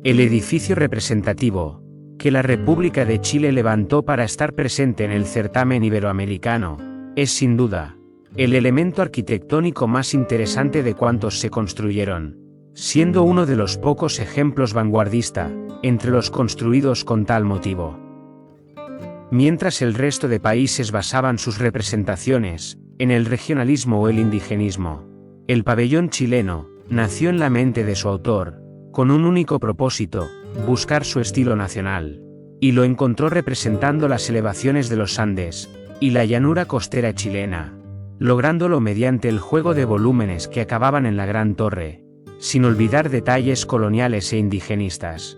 El edificio representativo, que la República de Chile levantó para estar presente en el certamen iberoamericano, es sin duda el elemento arquitectónico más interesante de cuantos se construyeron, siendo uno de los pocos ejemplos vanguardista entre los construidos con tal motivo. Mientras el resto de países basaban sus representaciones en el regionalismo o el indigenismo, el pabellón chileno nació en la mente de su autor, con un único propósito: buscar su estilo nacional, y lo encontró representando las elevaciones de los Andes y la llanura costera chilena, lográndolo mediante el juego de volúmenes que acababan en la Gran Torre, sin olvidar detalles coloniales e indigenistas.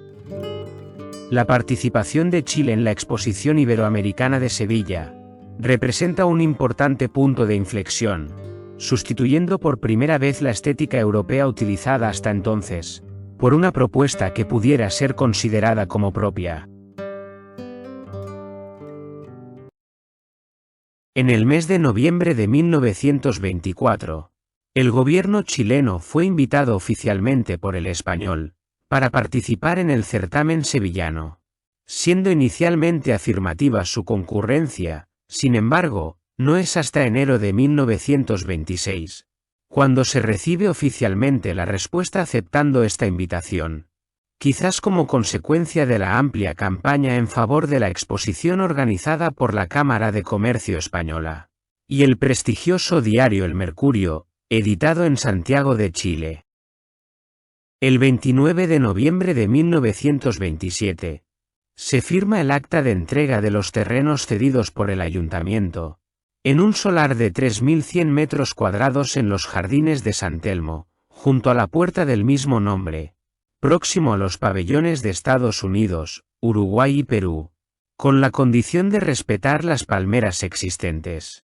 La participación de Chile en la Exposición Iberoamericana de Sevilla representa un importante punto de inflexión, sustituyendo por primera vez la estética europea utilizada hasta entonces, por una propuesta que pudiera ser considerada como propia. En el mes de noviembre de 1924, el gobierno chileno fue invitado oficialmente por el Español para participar en el certamen sevillano, siendo inicialmente afirmativa su concurrencia. Sin embargo, no es hasta enero de 1926 cuando se recibe oficialmente la respuesta aceptando esta invitación, quizás como consecuencia de la amplia campaña en favor de la exposición organizada por la Cámara de Comercio Española y el prestigioso diario El Mercurio, editado en Santiago de Chile. El 29 de noviembre de 1927, se firma el acta de entrega de los terrenos cedidos por el ayuntamiento, en un solar de 3.100 metros cuadrados en los jardines de San Telmo, junto a la puerta del mismo nombre, próximo a los pabellones de Estados Unidos, Uruguay y Perú, con la condición de respetar las palmeras existentes.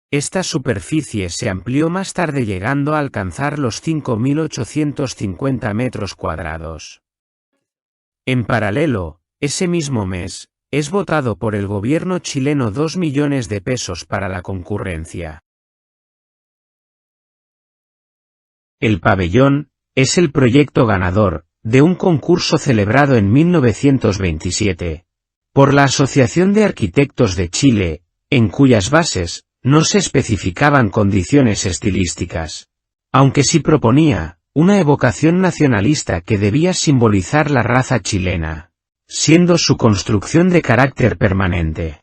Esta superficie se amplió más tarde llegando a alcanzar los 5.850 metros cuadrados. En paralelo, ese mismo mes, es votado por el gobierno chileno 2 millones de pesos para la concurrencia. El pabellón es el proyecto ganador de un concurso celebrado en 1927 por la Asociación de Arquitectos de Chile, en cuyas bases no se especificaban condiciones estilísticas, aunque sí proponía una evocación nacionalista que debía simbolizar la raza chilena, siendo su construcción de carácter permanente.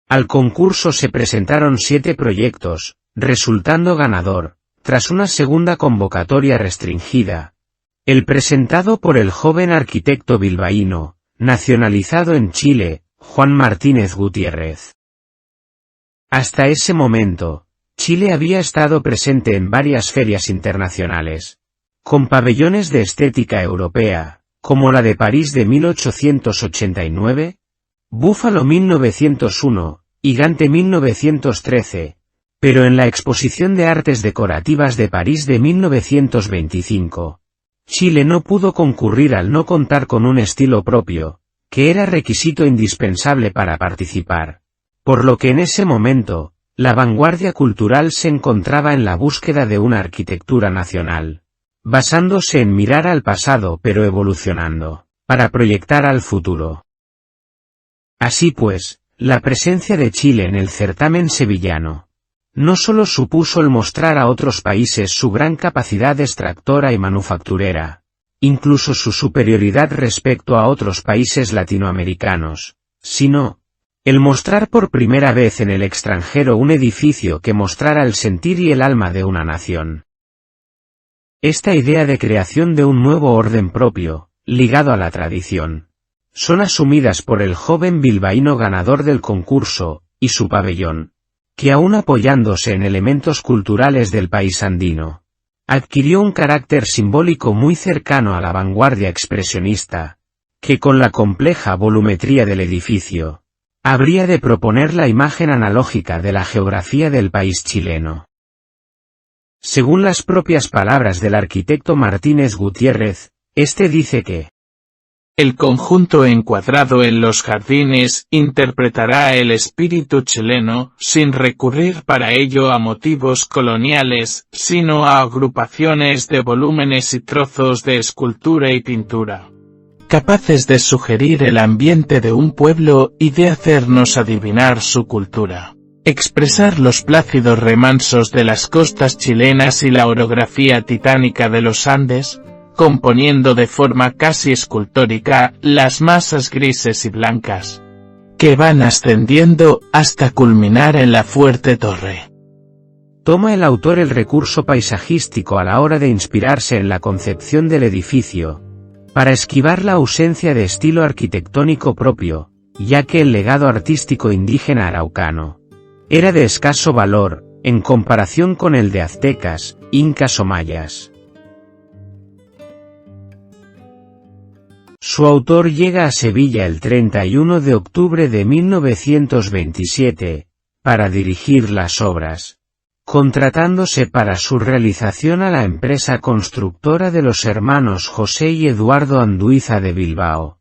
Al concurso se presentaron 7 proyectos, resultando ganador, tras una segunda convocatoria restringida, el presentado por el joven arquitecto bilbaíno, nacionalizado en Chile, Juan Martínez Gutiérrez. Hasta ese momento, Chile había estado presente en varias ferias internacionales, con pabellones de estética europea, como la de París de 1889, Búfalo 1901, y Gante 1913, pero en la Exposición de Artes Decorativas de París de 1925, Chile no pudo concurrir al no contar con un estilo propio, que era requisito indispensable para participar, por lo que en ese momento, la vanguardia cultural se encontraba en la búsqueda de una arquitectura nacional, basándose en mirar al pasado pero evolucionando, para proyectar al futuro. Así pues, la presencia de Chile en el certamen sevillano no solo supuso el mostrar a otros países su gran capacidad extractora y manufacturera, incluso su superioridad respecto a otros países latinoamericanos, sino el mostrar por primera vez en el extranjero un edificio que mostrara el sentir y el alma de una nación. Esta idea de creación de un nuevo orden propio, ligado a la tradición, son asumidas por el joven bilbaíno ganador del concurso, y su pabellón, que aún apoyándose en elementos culturales del país andino, adquirió un carácter simbólico muy cercano a la vanguardia expresionista, que con la compleja volumetría del edificio, habría de proponer la imagen analógica de la geografía del país chileno. Según las propias palabras del arquitecto Martínez Gutiérrez, este dice que el conjunto encuadrado en los jardines interpretará el espíritu chileno, sin recurrir para ello a motivos coloniales, sino a agrupaciones de volúmenes y trozos de escultura y pintura, capaces de sugerir el ambiente de un pueblo y de hacernos adivinar su cultura, expresar los plácidos remansos de las costas chilenas y la orografía titánica de los Andes, componiendo de forma casi escultórica las masas grises y blancas, que van ascendiendo hasta culminar en la fuerte torre. Toma el autor el recurso paisajístico a la hora de inspirarse en la concepción del edificio, para esquivar la ausencia de estilo arquitectónico propio, ya que el legado artístico indígena araucano era de escaso valor, en comparación con el de aztecas, incas o mayas. Su autor llega a Sevilla el 31 de octubre de 1927, para dirigir las obras, contratándose para su realización a la empresa constructora de los hermanos José y Eduardo Anduiza de Bilbao,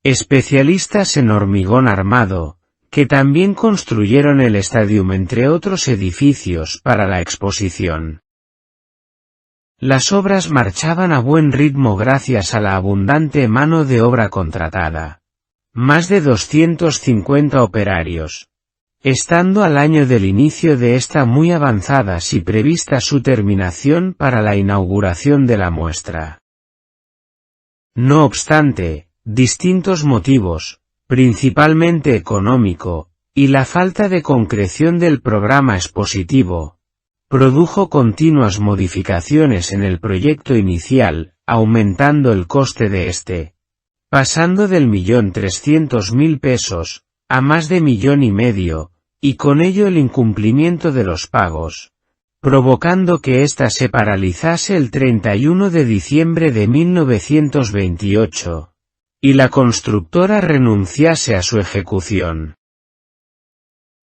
especialistas en hormigón armado, que también construyeron el Stadium entre otros edificios para la exposición. Las obras marchaban a buen ritmo gracias a la abundante mano de obra contratada. Más de 250 operarios. Estando al año del inicio de esta muy avanzada y prevista su terminación para la inauguración de la muestra. No obstante, distintos motivos, principalmente económico, y la falta de concreción del programa expositivo, produjo continuas modificaciones en el proyecto inicial, aumentando el coste de este, pasando del 1.300.000 pesos, a más de 1,5 millones, y con ello el incumplimiento de los pagos, provocando que ésta se paralizase el 31 de diciembre de 1928, y la constructora renunciase a su ejecución.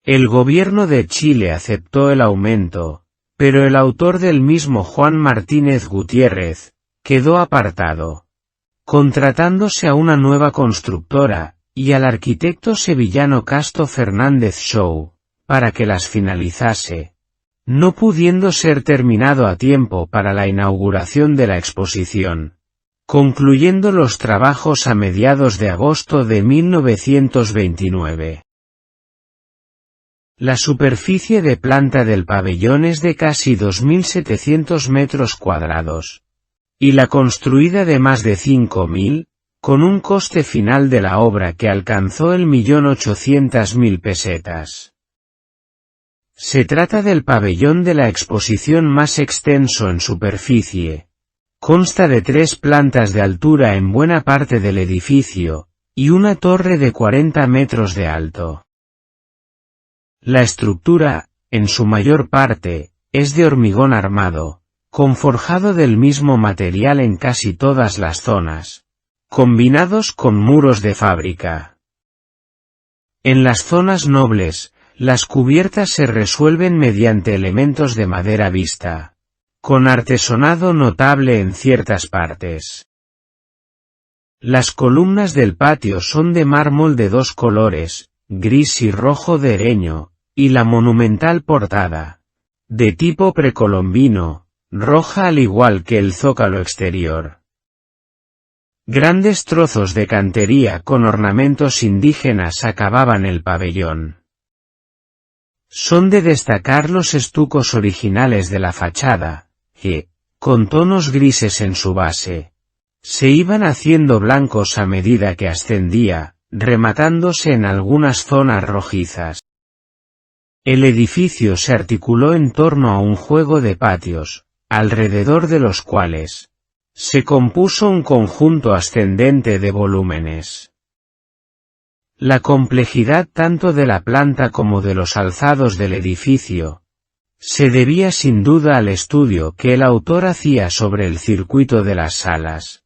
El gobierno de Chile aceptó el aumento, pero el autor del mismo Juan Martínez Gutiérrez, quedó apartado, contratándose a una nueva constructora, y al arquitecto sevillano Casto Fernández Show, para que las finalizase, no pudiendo ser terminado a tiempo para la inauguración de la exposición, concluyendo los trabajos a mediados de agosto de 1929. La superficie de planta del pabellón es de casi 2.700 metros cuadrados, y la construida de más de 5.000, con un coste final de la obra que alcanzó el 1.800.000 pesetas. Se trata del pabellón de la exposición más extenso en superficie. Consta de 3 plantas de altura en buena parte del edificio, y una torre de 40 metros de alto. La estructura, en su mayor parte, es de hormigón armado, con forjado del mismo material en casi todas las zonas, combinados con muros de fábrica. En las zonas nobles, las cubiertas se resuelven mediante elementos de madera vista, con artesonado notable en ciertas partes. Las columnas del patio son de mármol de 2 colores, gris y rojo de Ereño, y la monumental portada, de tipo precolombino, roja al igual que el zócalo exterior. Grandes trozos de cantería con ornamentos indígenas acababan el pabellón. Son de destacar los estucos originales de la fachada, que, con tonos grises en su base, se iban haciendo blancos a medida que ascendía, rematándose en algunas zonas rojizas. El edificio se articuló en torno a un juego de patios, alrededor de los cuales se compuso un conjunto ascendente de volúmenes. La complejidad tanto de la planta como de los alzados del edificio se debía sin duda al estudio que el autor hacía sobre el circuito de las salas,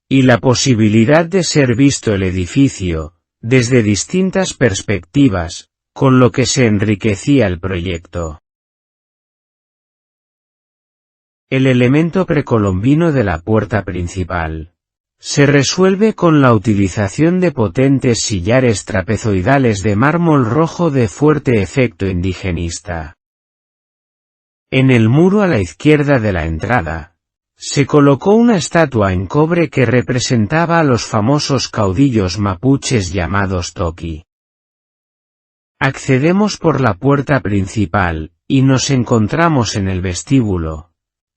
y la posibilidad de ser visto el edificio desde distintas perspectivas, con lo que se enriquecía el proyecto. el elemento precolombino de la puerta principal. Se resuelve con la utilización de potentes sillares trapezoidales de mármol rojo de fuerte efecto indigenista. En el muro a la izquierda de la entrada, se colocó una estatua en cobre que representaba a los famosos caudillos mapuches llamados Toqui. Accedemos por la puerta principal, y nos encontramos en el vestíbulo,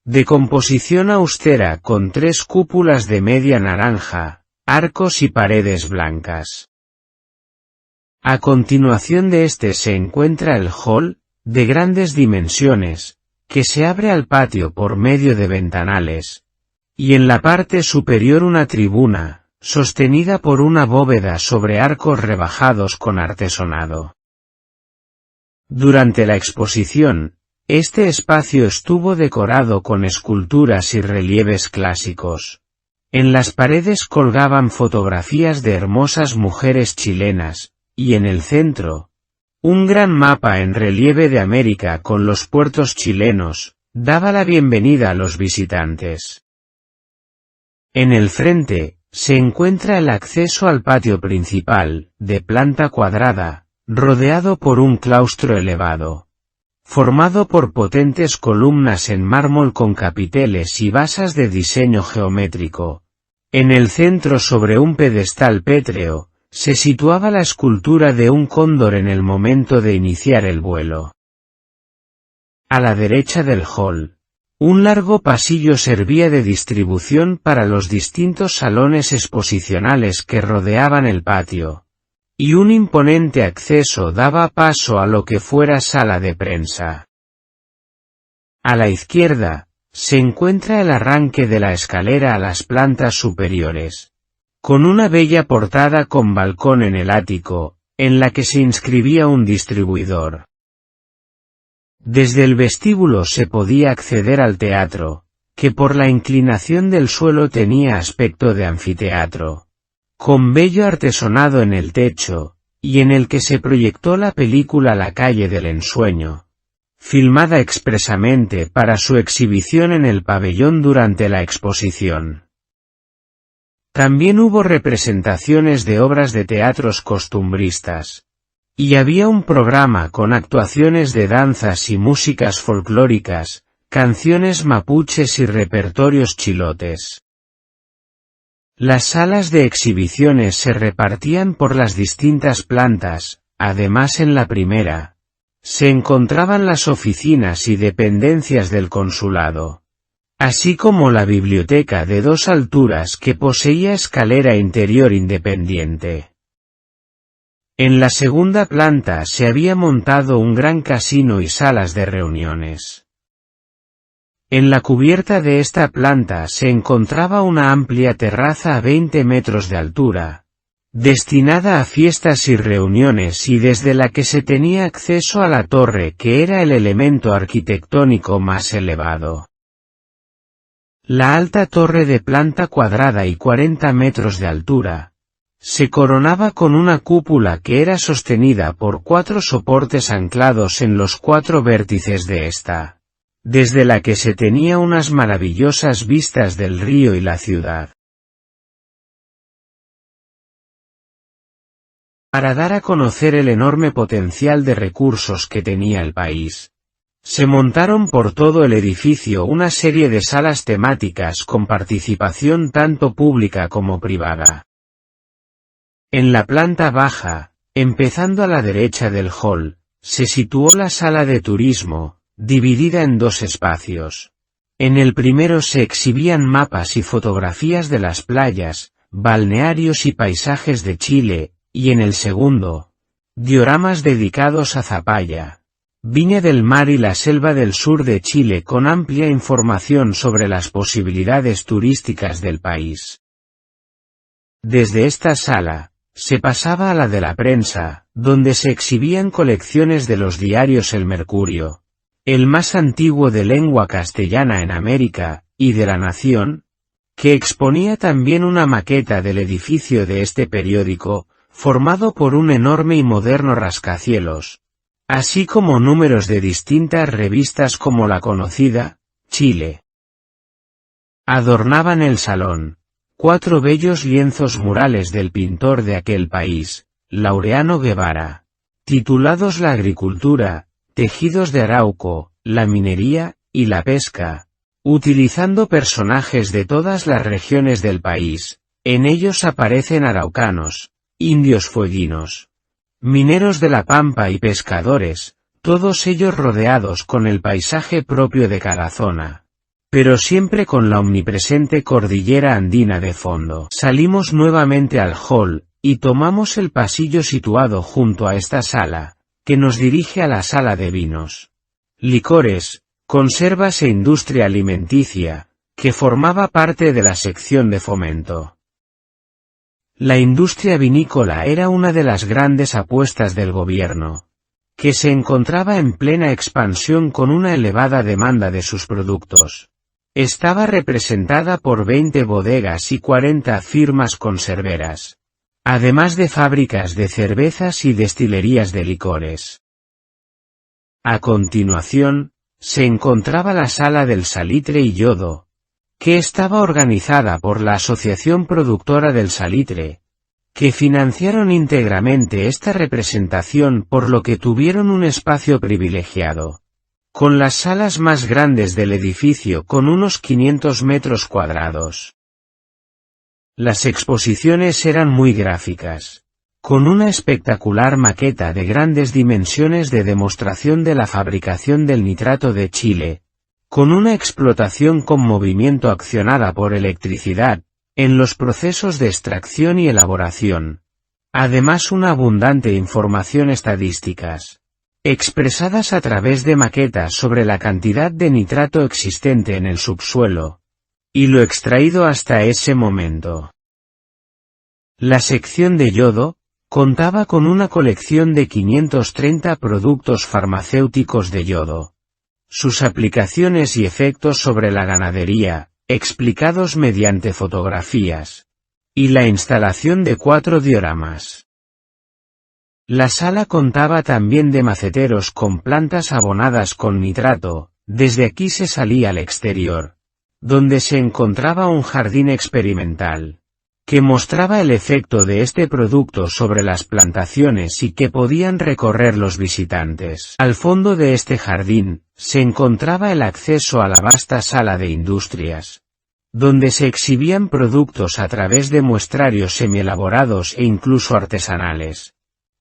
de composición austera con 3 cúpulas de media naranja, arcos y paredes blancas. A continuación de este se encuentra el hall, de grandes dimensiones, que se abre al patio por medio de ventanales, y en la parte superior una tribuna, sostenida por una bóveda sobre arcos rebajados con artesonado. Durante la exposición, este espacio estuvo decorado con esculturas y relieves clásicos. En las paredes colgaban fotografías de hermosas mujeres chilenas, y en el centro, un gran mapa en relieve de América con los puertos chilenos, daba la bienvenida a los visitantes. En el frente, se encuentra el acceso al patio principal, de planta cuadrada, rodeado por un claustro elevado, formado por potentes columnas en mármol con capiteles y basas de diseño geométrico. En el centro, sobre un pedestal pétreo, se situaba la escultura de un cóndor en el momento de iniciar el vuelo. A la derecha del hall, un largo pasillo servía de distribución para los distintos salones exposicionales que rodeaban el patio, y un imponente acceso daba paso a lo que fuera sala de prensa. A la izquierda, se encuentra el arranque de la escalera a las plantas superiores, con una bella portada con balcón en el ático, en la que se inscribía un distribuidor. Desde el vestíbulo se podía acceder al teatro, que por la inclinación del suelo tenía aspecto de anfiteatro, con bello artesonado en el techo, y en el que se proyectó la película La calle del ensueño, filmada expresamente para su exhibición en el pabellón durante la exposición. También hubo representaciones de obras de teatros costumbristas, y había un programa con actuaciones de danzas y músicas folclóricas, canciones mapuches y repertorios chilotes. Las salas de exhibiciones se repartían por las distintas plantas, además en la primera, se encontraban las oficinas y dependencias del consulado, así como la biblioteca de 2 alturas que poseía escalera interior independiente. En la segunda planta se había montado un gran casino y salas de reuniones. En la cubierta de esta planta se encontraba una amplia terraza a 20 metros de altura, destinada a fiestas y reuniones y desde la que se tenía acceso a la torre que era el elemento arquitectónico más elevado. La alta torre de planta cuadrada y 40 metros de altura, se coronaba con una cúpula que era sostenida por 4 soportes anclados en los 4 vértices de esta, desde la que se tenía unas maravillosas vistas del río y la ciudad. Para dar a conocer el enorme potencial de recursos que tenía el país, se montaron por todo el edificio una serie de salas temáticas con participación tanto pública como privada. En la planta baja, empezando a la derecha del hall, se situó la sala de turismo, dividida en 2 espacios. En el primero se exhibían mapas y fotografías de las playas, balnearios y paisajes de Chile, y en el segundo, dioramas dedicados a Zapalla, Viña del Mar y la selva del sur de Chile con amplia información sobre las posibilidades turísticas del país. Desde esta sala, se pasaba a la de la prensa, donde se exhibían colecciones de los diarios El Mercurio, el más antiguo de lengua castellana en América, y de La Nación, que exponía también una maqueta del edificio de este periódico, formado por un enorme y moderno rascacielos, así como números de distintas revistas como la conocida, Chile. Adornaban el salón 4 bellos lienzos murales del pintor de aquel país, Laureano Guevara, titulados La agricultura, tejidos de Arauco, la minería, y la pesca, utilizando personajes de todas las regiones del país. En ellos aparecen araucanos, indios fueguinos, mineros de la pampa y pescadores, todos ellos rodeados con el paisaje propio de cada zona, pero siempre con la omnipresente cordillera andina de fondo. Salimos nuevamente al hall, y tomamos el pasillo situado junto a esta sala, que nos dirige a la sala de vinos, licores, conservas e industria alimenticia, que formaba parte de la sección de fomento. La industria vinícola era una de las grandes apuestas del gobierno, que se encontraba en plena expansión con una elevada demanda de sus productos. Estaba representada por 20 bodegas y 40 firmas conserveras, además de fábricas de cervezas y destilerías de licores. A continuación, se encontraba la sala del salitre y yodo, que estaba organizada por la Asociación Productora del Salitre, que financiaron íntegramente esta representación, por lo que tuvieron un espacio privilegiado, con las salas más grandes del edificio con unos 500 metros cuadrados. Las exposiciones eran muy gráficas, con una espectacular maqueta de grandes dimensiones de demostración de la fabricación del nitrato de Chile, con una explotación con movimiento accionada por electricidad, en los procesos de extracción y elaboración. Además una abundante información estadísticas, expresadas a través de maquetas sobre la cantidad de nitrato existente en el subsuelo, y lo extraído hasta ese momento. La sección de yodo, contaba con una colección de 530 productos farmacéuticos de yodo, sus aplicaciones y efectos sobre la ganadería, explicados mediante fotografías, y la instalación de 4 dioramas. La sala contaba también de maceteros con plantas abonadas con nitrato. Desde aquí se salía al exterior, donde se encontraba un jardín experimental, que mostraba el efecto de este producto sobre las plantaciones y que podían recorrer los visitantes. Al fondo de este jardín, se encontraba el acceso a la vasta sala de industrias, donde se exhibían productos a través de muestrarios semielaborados e incluso artesanales,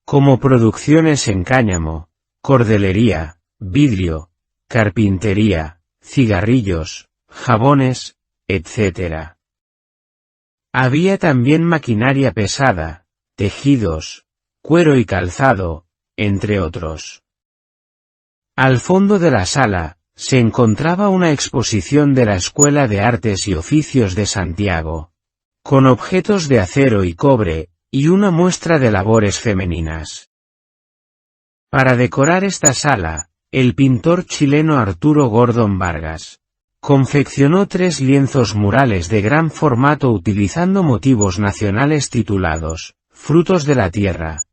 como producciones en cáñamo, cordelería, vidrio, carpintería, cigarrillos, jabones, etc. Había también maquinaria pesada, tejidos, cuero y calzado, entre otros. Al fondo de la sala, se encontraba una exposición de la Escuela de Artes y Oficios de Santiago, con objetos de acero y cobre, y una muestra de labores femeninas. Para decorar esta sala, el pintor chileno Arturo Gordon Vargas confeccionó 3 lienzos murales de gran formato utilizando motivos nacionales titulados Frutos de la Tierra,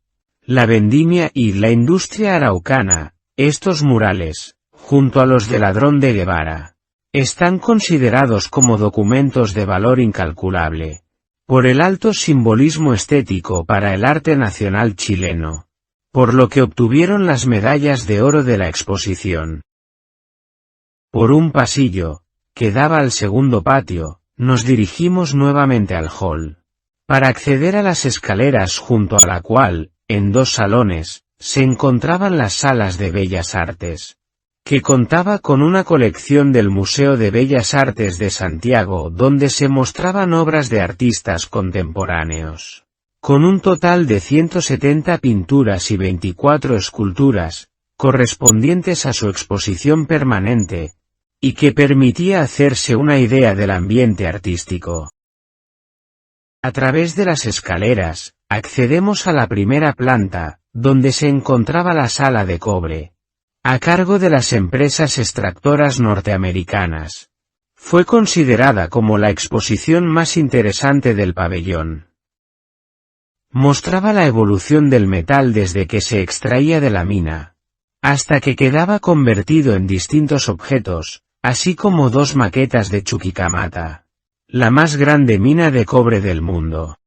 la vendimia y la industria araucana. Estos murales, junto a los de Ladrón de Guevara, están considerados como documentos de valor incalculable, por el alto simbolismo estético para el arte nacional chileno, por lo que obtuvieron las medallas de oro de la exposición. Por un pasillo, que daba al segundo patio, nos dirigimos nuevamente al hall, para acceder a las escaleras junto a la cual, en 2 salones, se encontraban las salas de Bellas Artes, que contaba con una colección del Museo de Bellas Artes de Santiago donde se mostraban obras de artistas contemporáneos, con un total de 170 pinturas y 24 esculturas, correspondientes a su exposición permanente, y que permitía hacerse una idea del ambiente artístico. A través de las escaleras, accedemos a la primera planta, donde se encontraba la sala de cobre, a cargo de las empresas extractoras norteamericanas. Fue considerada como la exposición más interesante del pabellón. Mostraba la evolución del metal desde que se extraía de la mina, hasta que quedaba convertido en distintos objetos, así como 2 maquetas de Chuquicamata. la más grande mina de cobre del mundo.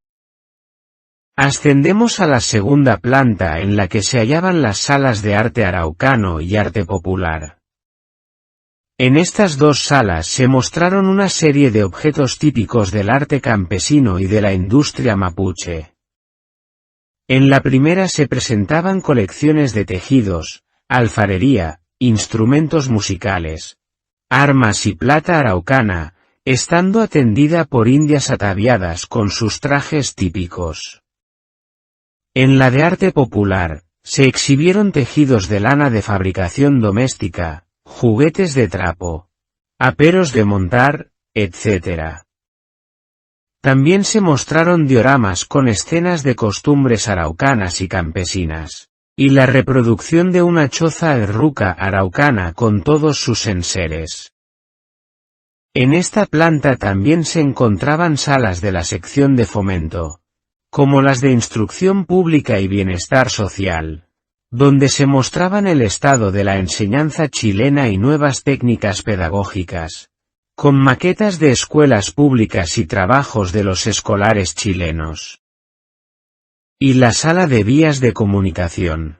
Ascendemos a la segunda planta en la que se hallaban las salas de arte araucano y arte popular. En estas dos salas se mostraron una serie de objetos típicos del arte campesino y de la industria mapuche. En la primera se presentaban colecciones de tejidos, alfarería, instrumentos musicales, armas y plata araucana, estando atendida por indias ataviadas con sus trajes típicos. En la de arte popular, se exhibieron tejidos de lana de fabricación doméstica, juguetes de trapo, aperos de montar, etc. También se mostraron dioramas con escenas de costumbres araucanas y campesinas, y la reproducción de una choza herruca araucana con todos sus enseres. En esta planta también se encontraban salas de la sección de fomento, como las de instrucción pública y bienestar social, donde se mostraban el estado de la enseñanza chilena y nuevas técnicas pedagógicas, con maquetas de escuelas públicas y trabajos de los escolares chilenos. Y la sala de vías de comunicación.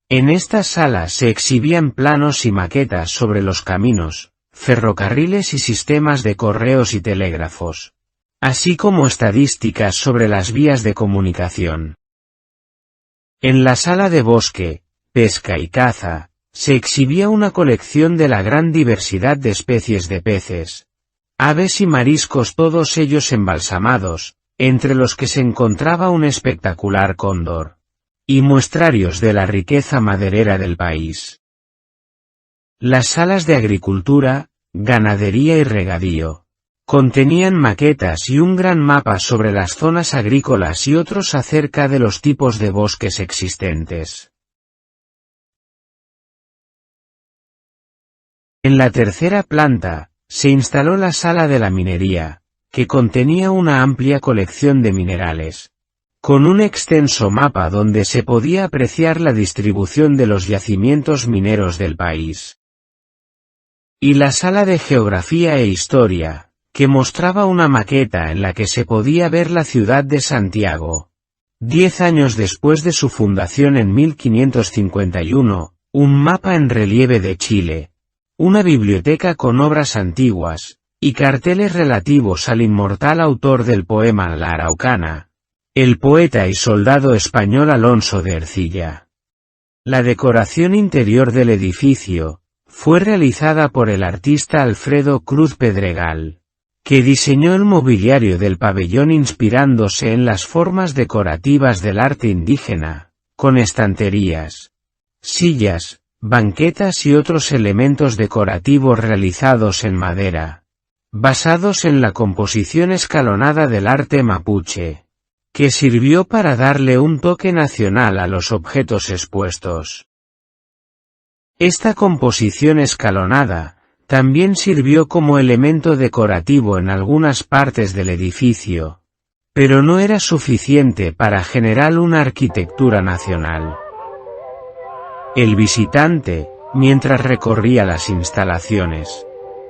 En esta sala se exhibían planos y maquetas sobre los caminos, ferrocarriles y sistemas de correos y telégrafos, así como estadísticas sobre las vías de comunicación. En la sala de bosque, pesca y caza, se exhibía una colección de la gran diversidad de especies de peces, aves y mariscos, todos ellos embalsamados, entre los que se encontraba un espectacular cóndor, y muestrarios de la riqueza maderera del país. Las salas de agricultura, ganadería y regadío contenían maquetas y un gran mapa sobre las zonas agrícolas y otros acerca de los tipos de bosques existentes. En la tercera planta, se instaló la sala de la minería, que contenía una amplia colección de minerales, con un extenso mapa donde se podía apreciar la distribución de los yacimientos mineros del país. Y la sala de geografía e historia, que mostraba una maqueta en la que se podía ver la ciudad de Santiago, 10 años después de su fundación en 1551, un mapa en relieve de Chile, una biblioteca con obras antiguas, y carteles relativos al inmortal autor del poema La Araucana, el poeta y soldado español Alonso de Ercilla. La decoración interior del edificio fue realizada por el artista Alfredo Cruz Pedregal, que diseñó el mobiliario del pabellón inspirándose en las formas decorativas del arte indígena, con estanterías, sillas, banquetas y otros elementos decorativos realizados en madera, basados en la composición escalonada del arte mapuche, que sirvió para darle un toque nacional a los objetos expuestos. Esta composición escalonada también sirvió como elemento decorativo en algunas partes del edificio, pero no era suficiente para generar una arquitectura nacional. El visitante, mientras recorría las instalaciones,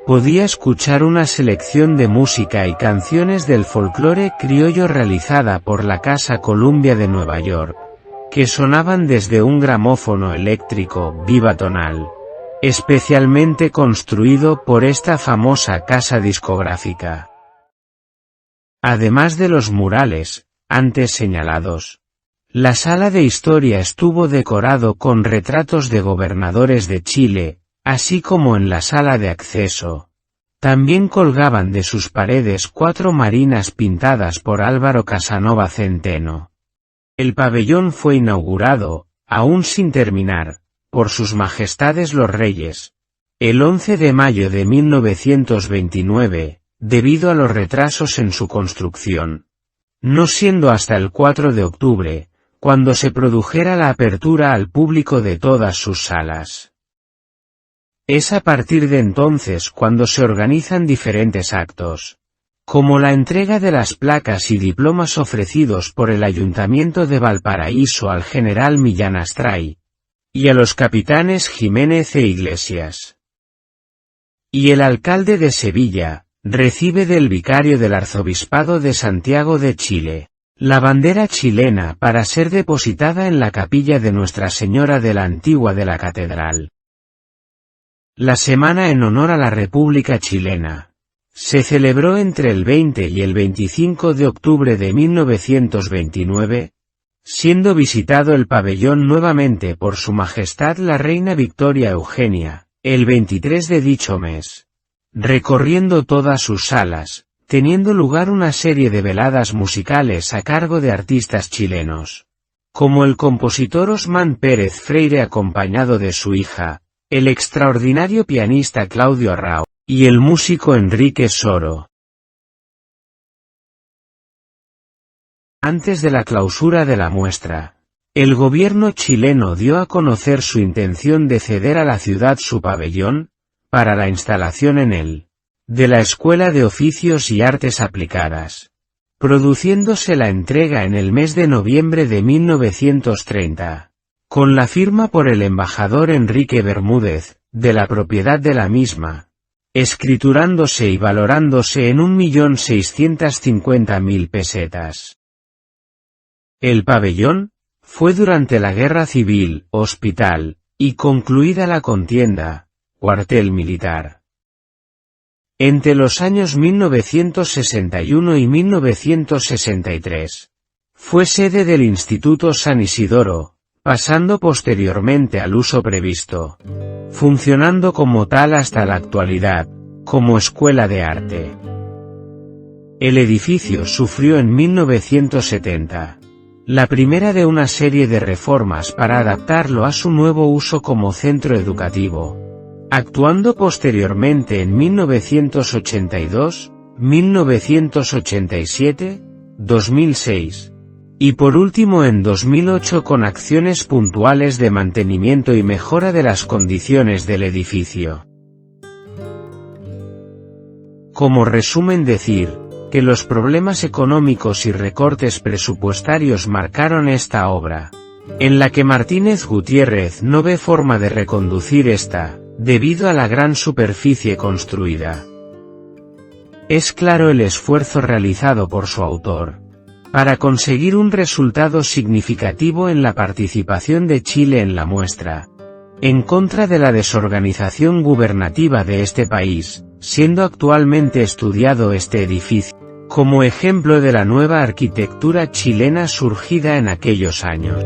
podía escuchar una selección de música y canciones del folclore criollo realizada por la Casa Columbia de Nueva York, que sonaban desde un gramófono eléctrico bivatonal, especialmente construido por esta famosa casa discográfica. Además de los murales, antes señalados, la sala de historia estuvo decorado con retratos de gobernadores de Chile, así como en la sala de acceso. También colgaban de sus paredes 4 marinas pintadas por Álvaro Casanova Centeno. El pabellón fue inaugurado, aún sin terminar, por sus majestades los reyes, el 11 de mayo de 1929, debido a los retrasos en su construcción, no siendo hasta el 4 de octubre, cuando se produjera la apertura al público de todas sus salas. Es a partir de entonces cuando se organizan diferentes actos, como la entrega de las placas y diplomas ofrecidos por el Ayuntamiento de Valparaíso al general Millán Astray, y a los capitanes Jiménez e Iglesias. Y el alcalde de Sevilla, recibe del vicario del Arzobispado de Santiago de Chile la bandera chilena para ser depositada en la capilla de Nuestra Señora de la Antigua de la Catedral. La semana en honor a la República Chilena se celebró entre el 20 y el 25 de octubre de 1929, siendo visitado el pabellón nuevamente por Su Majestad la Reina Victoria Eugenia, el 23 de dicho mes, recorriendo todas sus salas, teniendo lugar una serie de veladas musicales a cargo de artistas chilenos, como el compositor Osman Pérez Freire acompañado de su hija, el extraordinario pianista Claudio Arrau, y el músico Enrique Soro. Antes de la clausura de la muestra, el gobierno chileno dio a conocer su intención de ceder a la ciudad su pabellón, para la instalación en él, de la Escuela de Oficios y Artes Aplicadas, produciéndose la entrega en el mes de noviembre de 1930, con la firma por el embajador Enrique Bermúdez, de la propiedad de la misma, escriturándose y valorándose en 1.650.000 pesetas. El pabellón fue durante la Guerra Civil, hospital, y concluida la contienda, cuartel militar. Entre los años 1961 y 1963, fue sede del Instituto San Isidoro, pasando posteriormente al uso previsto, funcionando como tal hasta la actualidad, como escuela de arte. El edificio sufrió en 1970, la primera de una serie de reformas para adaptarlo a su nuevo uso como centro educativo, actuando posteriormente en 1982, 1987, 2006, y por último en 2008 con acciones puntuales de mantenimiento y mejora de las condiciones del edificio. Como resumen decir, que los problemas económicos y recortes presupuestarios marcaron esta obra, en la que Martínez Gutiérrez no ve forma de reconducir esta, debido a la gran superficie construida. Es claro el esfuerzo realizado por su autor, para conseguir un resultado significativo en la participación de Chile en la muestra, en contra de la desorganización gubernativa de este país, siendo actualmente estudiado este edificio, como ejemplo de la nueva arquitectura chilena surgida en aquellos años.